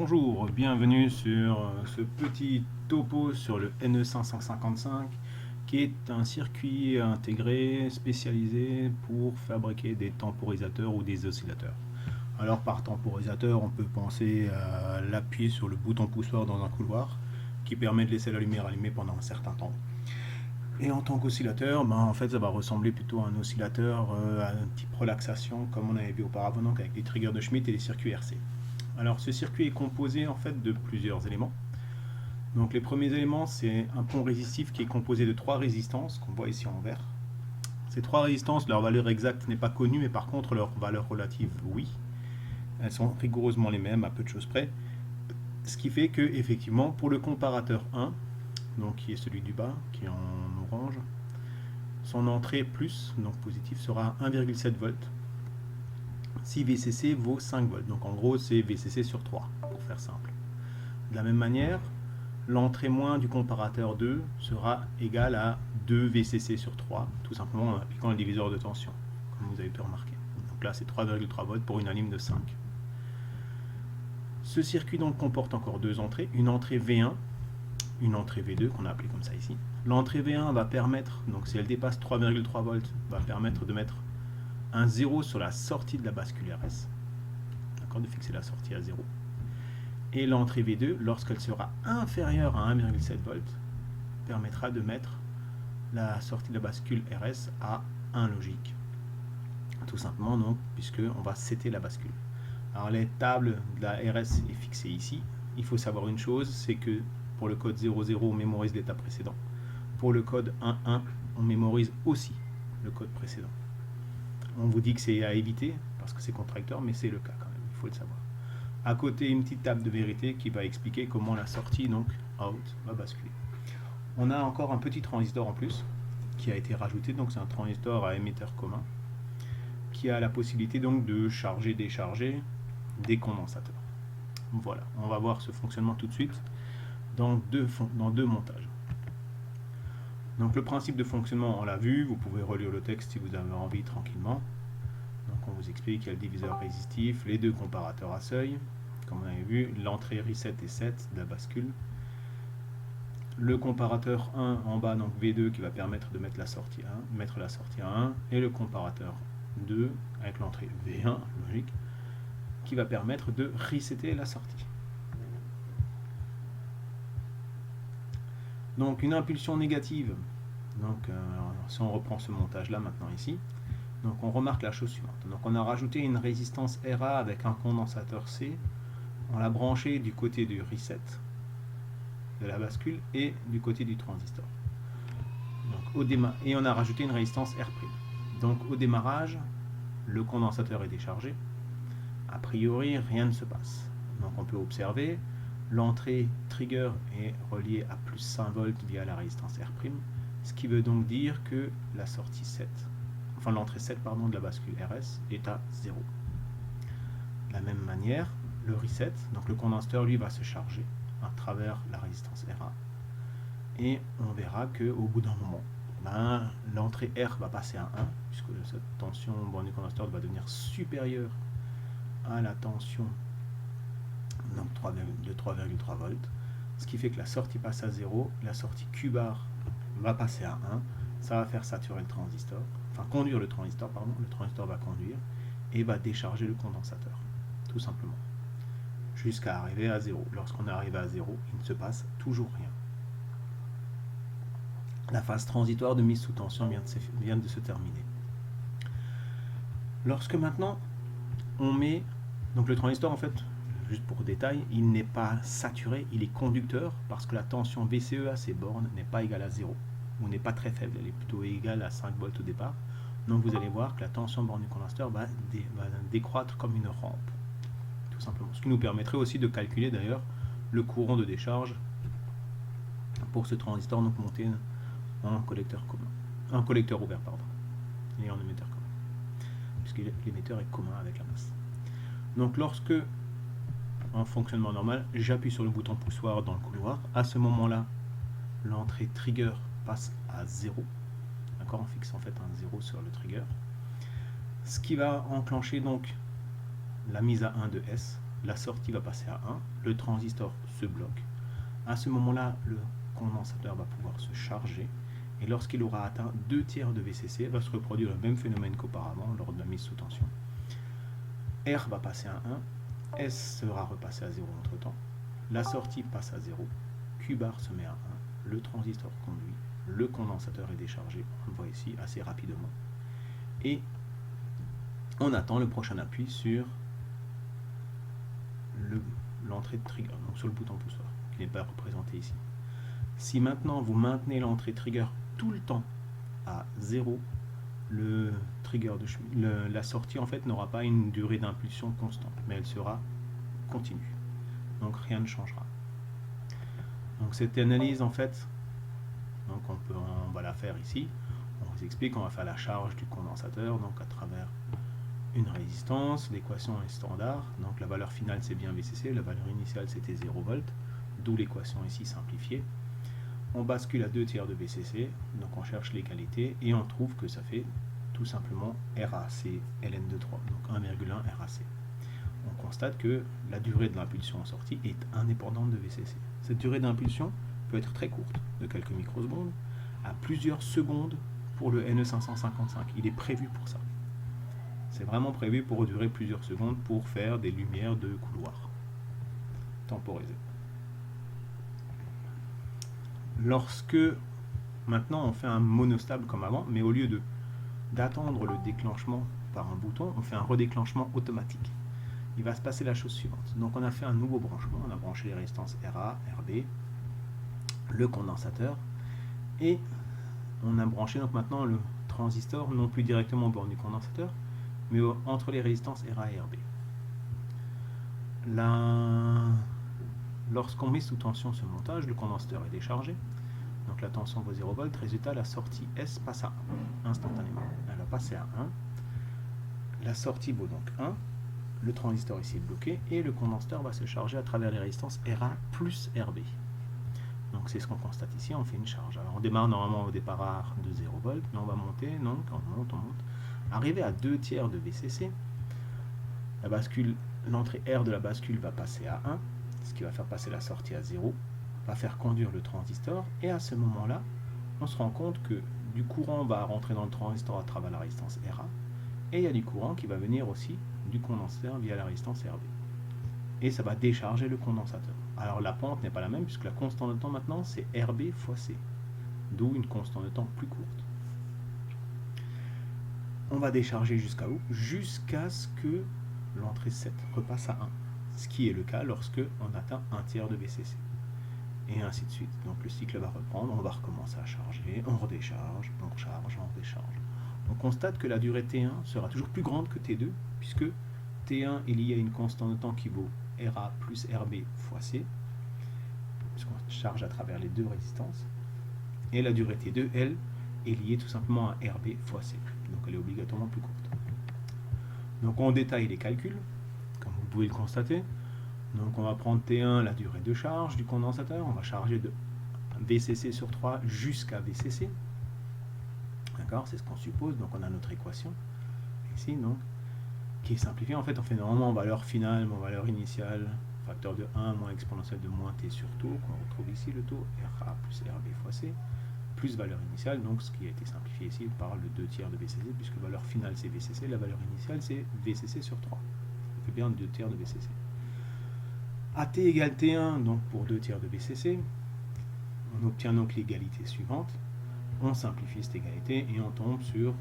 Bonjour, bienvenue sur ce petit topo sur le NE555 qui est un circuit intégré spécialisé pour fabriquer des temporisateurs ou des oscillateurs. Alors par temporisateur, on peut penser à l'appui sur le bouton poussoir dans un couloir qui permet de laisser la lumière allumée pendant un certain temps. Et en tant qu'oscillateur, en fait, ça va ressembler plutôt à un oscillateur à un type relaxation comme on avait vu auparavant donc avec les triggers de Schmitt et les circuits RC. Alors ce circuit est composé en fait de plusieurs éléments. Donc les premiers éléments, c'est un pont résistif qui est composé de 3 résistances qu'on voit ici en vert. Ces 3 résistances, leur valeur exacte n'est pas connue, mais par contre leur valeur relative, oui. Elles sont rigoureusement les mêmes à peu de choses près. Ce qui fait que effectivement pour le comparateur 1, donc qui est celui du bas, qui est en orange, son entrée plus, donc positif, sera 1,7 volts. Si VCC vaut 5 volts. Donc en gros, c'est VCC sur 3, pour faire simple. De la même manière, l'entrée moins du comparateur 2 sera égale à 2 VCC sur 3, tout simplement en appliquant le diviseur de tension, comme vous avez pu remarquer. Donc là, c'est 3,3 volts pour une anime de 5. Ce circuit donc comporte encore deux entrées, une entrée V1, une entrée V2, qu'on a appelée comme ça ici. L'entrée V1 va permettre, donc si elle dépasse 3,3 volts, va permettre de mettre un 0 sur la sortie de la bascule RS, d'accord, de fixer la sortie à 0. Et l'entrée V2, lorsqu'elle sera inférieure à 1,7 volts, permettra de mettre la sortie de la bascule RS à 1 logique. Tout simplement donc, puisqu'on va setter la bascule. Alors les tables de la RS est fixée ici. Il faut savoir une chose, c'est que pour le code 00, on mémorise l'état précédent. Pour le code 11, on mémorise aussi le code précédent. On vous dit que c'est à éviter, parce que c'est contradictoire, mais c'est le cas quand même, il faut le savoir. À côté, une petite table de vérité qui va expliquer comment la sortie, donc out, va basculer. On a encore un petit transistor en plus, qui a été rajouté, donc c'est un transistor à émetteur commun, qui a la possibilité donc de charger-décharger des condensateurs. Voilà, on va voir ce fonctionnement tout de suite dans deux montages. Donc le principe de fonctionnement, on l'a vu, vous pouvez relire le texte si vous avez envie tranquillement. Donc on vous explique qu'il y a le diviseur résistif, les deux comparateurs à seuil, comme on avait vu, l'entrée reset et set de la bascule. Le comparateur 1 en bas, donc V2, qui va permettre de mettre la sortie à 1, et le comparateur 2 avec l'entrée V1, logique, qui va permettre de resetter la sortie. Donc une impulsion négative, donc si on reprend ce montage là maintenant ici, donc on remarque la chose suivante. Donc on a rajouté une résistance RA avec un condensateur C, on l'a branché du côté du reset de la bascule et du côté du transistor. Donc, et on a rajouté une résistance R'. Donc au démarrage, le condensateur est déchargé. A priori, rien ne se passe. Donc on peut observer, l'entrée trigger est reliée à plus 5 volts via la résistance R', ce qui veut donc dire que la sortie 7, enfin l'entrée 7 pardon, de la bascule RS est à 0. De la même manière, le reset, donc le condensateur lui va se charger à travers la résistance RA. Et on verra qu'au bout d'un moment, l'entrée R va passer à 1, puisque cette tension du condensateur va devenir supérieure à la tension donc de 3,3 volts, ce qui fait que la sortie passe à 0, la sortie Q bar va passer à 1, ça va faire saturer le transistor, enfin conduire le transistor va conduire et va décharger le condensateur, tout simplement, jusqu'à arriver à 0. Lorsqu'on est arrivé à 0, il ne se passe toujours rien. La phase transitoire de mise sous tension vient de se terminer. Lorsque maintenant on met, donc le transistor en fait, juste pour détail, il n'est pas saturé, il est conducteur parce que la tension VCE à ces bornes n'est pas égale à 0, ou n'est pas très faible, elle est plutôt égale à 5 volts au départ. Donc vous allez voir que la tension borne du condensateur va décroître comme une rampe, tout simplement. Ce qui nous permettrait aussi de calculer d'ailleurs le courant de décharge pour ce transistor, donc monté en collecteur commun, en collecteur ouvert pardon, et en émetteur commun, puisque l'émetteur est commun avec la masse. Donc lorsque, en fonctionnement normal, j'appuie sur le bouton poussoir dans le couloir, à ce moment-là, l'entrée trigger passe à 0, d'accord, on fixe en fait un 0 sur le trigger, ce qui va enclencher donc la mise à 1 de S, la sortie va passer à 1, le transistor se bloque. À ce moment-là, le condensateur va pouvoir se charger, et lorsqu'il aura atteint 2/3 de VCC, va se reproduire le même phénomène qu'auparavant lors de la mise sous tension. R va passer à 1, S sera repassé à 0 entre temps, la sortie passe à 0, Q bar se met à 1, le transistor conduit, le condensateur est déchargé, on le voit ici assez rapidement, et on attend le prochain appui sur l'entrée de trigger, donc sur le bouton poussoir, qui n'est pas représenté ici. Si maintenant vous maintenez l'entrée trigger tout le temps à 0, le trigger la sortie en fait n'aura pas une durée d'impulsion constante, mais elle sera continue. Donc rien ne changera. Donc cette analyse en fait, donc on va la faire ici. On vous explique, on va faire la charge du condensateur, donc à travers une résistance, l'équation est standard, donc la valeur finale c'est bien VCC, la valeur initiale c'était 0 V, d'où l'équation ici simplifiée. On bascule à 2/3 de VCC, donc on cherche l'égalité et on trouve que ça fait tout simplement RAC ln de 3, donc 1,1 RAC. On constate que la durée de l'impulsion en sortie est indépendante de VCC. Cette durée d'impulsion peut être très courte, de quelques microsecondes, à plusieurs secondes pour le NE555. Il est prévu pour ça. C'est vraiment prévu pour durer plusieurs secondes pour faire des lumières de couloir temporisées. Lorsque maintenant on fait un monostable comme avant, mais au lieu d'attendre le déclenchement par un bouton, on fait un redéclenchement automatique. Il va se passer la chose suivante. Donc on a fait un nouveau branchement, on a branché les résistances RA, RB, le condensateur, et on a branché donc maintenant le transistor, non plus directement au bord du condensateur, mais entre les résistances RA et RB. Lorsqu'on met sous tension ce montage, le condensateur est déchargé, donc la tension vaut 0 V, résultat la sortie S passe à 1 instantanément. Elle va passer à 1, la sortie vaut donc 1, le transistor ici est bloqué, et le condensateur va se charger à travers les résistances RA plus RB. Donc c'est ce qu'on constate ici, on fait une charge. Alors on démarre normalement au départ de 0 V, mais on va monter, donc on monte. Arrivé à 2/3 de VCC, l'entrée R de la bascule va passer à 1, ce qui va faire passer la sortie à 0, va faire conduire le transistor, et à ce moment-là, on se rend compte que du courant va rentrer dans le transistor à travers la résistance RA, et il y a du courant qui va venir aussi du condensateur via la résistance RB. Et ça va décharger le condensateur. Alors la pente n'est pas la même, puisque la constante de temps maintenant, c'est RB fois C, d'où une constante de temps plus courte. On va décharger jusqu'à où? Jusqu'à ce que l'entrée 7 repasse à 1, ce qui est le cas lorsque on atteint 1/3 de VCC. Et ainsi de suite. Donc le cycle va reprendre, on va recommencer à charger, on redécharge, on recharge, on redécharge. On constate que la durée T1 sera toujours plus grande que T2, puisque T1 est lié à une constante de temps qui vaut RA plus RB fois C, puisqu'on charge à travers les deux résistances. Et la durée T2, elle, est liée tout simplement à RB fois C. Donc elle est obligatoirement plus courte. Donc on détaille les calculs, comme vous pouvez le constater. Donc on va prendre T1, la durée de charge du condensateur, on va charger de VCC sur 3 jusqu'à VCC. D'accord, c'est ce qu'on suppose, donc on a notre équation ici, donc, qui est simplifiée. En fait, on fait normalement valeur finale, moins valeur initiale, facteur de 1 moins exponentielle de moins t sur taux, qu'on retrouve ici, le taux, RA plus RB fois C, plus valeur initiale, donc ce qui a été simplifié ici par le 2/3 de VCC, puisque valeur finale c'est VCC, la valeur initiale c'est VCC sur 3. Ça fait bien 2/3 de VCC. À t égale T1, donc pour 2/3 de VCC, on obtient donc l'égalité suivante. On simplifie cette égalité et on tombe sur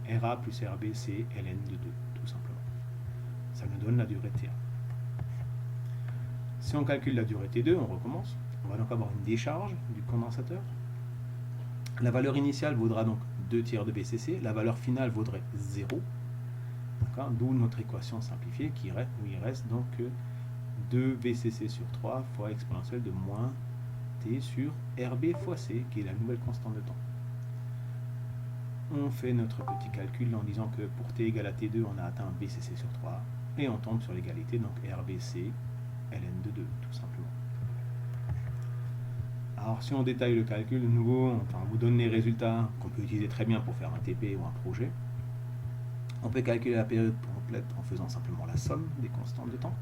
RA plus RB, c'est ln de 2, tout simplement. Ça nous donne la durée T1. Si on calcule la durée T2, on recommence. On va donc avoir une décharge du condensateur. La valeur initiale vaudra donc 2/3 de VCC. La valeur finale vaudrait 0. D'où notre équation simplifiée où il reste donc 2 VCC sur 3 fois exponentielle de moins T sur RB fois C, qui est la nouvelle constante de temps. On fait notre petit calcul en disant que pour T égale à T2, on a atteint VCC sur 3, et on tombe sur l'égalité, donc RBC, ln de 2, tout simplement. Alors si on détaille le calcul, de nouveau, on vous donne les résultats qu'on peut utiliser très bien pour faire un TP ou un projet. On peut calculer la période complète en faisant simplement la somme des constantes de temps.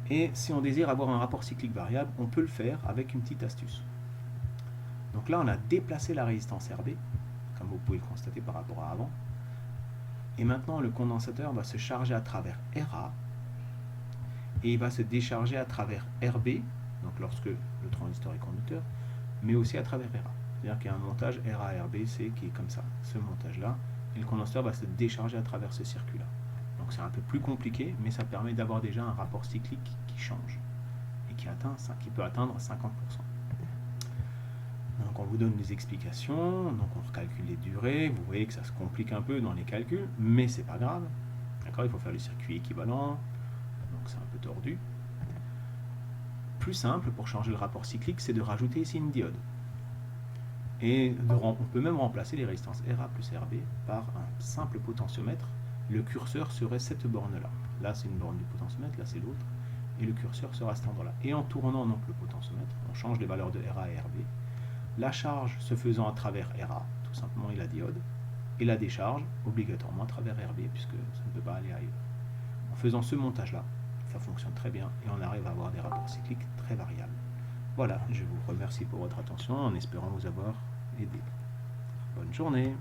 Et si on désire avoir un rapport cyclique variable, on peut le faire avec une petite astuce. Donc là, on a déplacé la résistance RB, comme vous pouvez le constater par rapport à avant. Et maintenant, le condensateur va se charger à travers RA et il va se décharger à travers RB, donc lorsque le transistor est conducteur, mais aussi à travers RA. C'est-à-dire qu'il y a un montage RA-RB-C qui est comme ça, ce montage-là, et le condensateur va se décharger à travers ce circuit-là. Donc c'est un peu plus compliqué, mais ça permet d'avoir déjà un rapport cyclique qui change et qui peut atteindre 50%. Donc on vous donne des explications, donc on recalcule les durées, vous voyez que ça se complique un peu dans les calculs, mais c'est pas grave. D'accord, il faut faire le circuit équivalent, donc c'est un peu tordu. Plus simple pour changer le rapport cyclique, c'est de rajouter ici une diode. Et on peut même remplacer les résistances RA plus RB par un simple potentiomètre. Le curseur serait cette borne-là. Là, c'est une borne du potentiomètre, là, c'est l'autre. Et le curseur sera à cet endroit-là. Et en tournant donc le potentiomètre, on change les valeurs de RA et RB. La charge se faisant à travers RA, tout simplement, et la diode. Et la décharge, obligatoirement, à travers RB, puisque ça ne peut pas aller ailleurs. En faisant ce montage-là, ça fonctionne très bien et on arrive à avoir des rapports cycliques très variables. Voilà, je vous remercie pour votre attention en espérant vous avoir aidé. Bonne journée!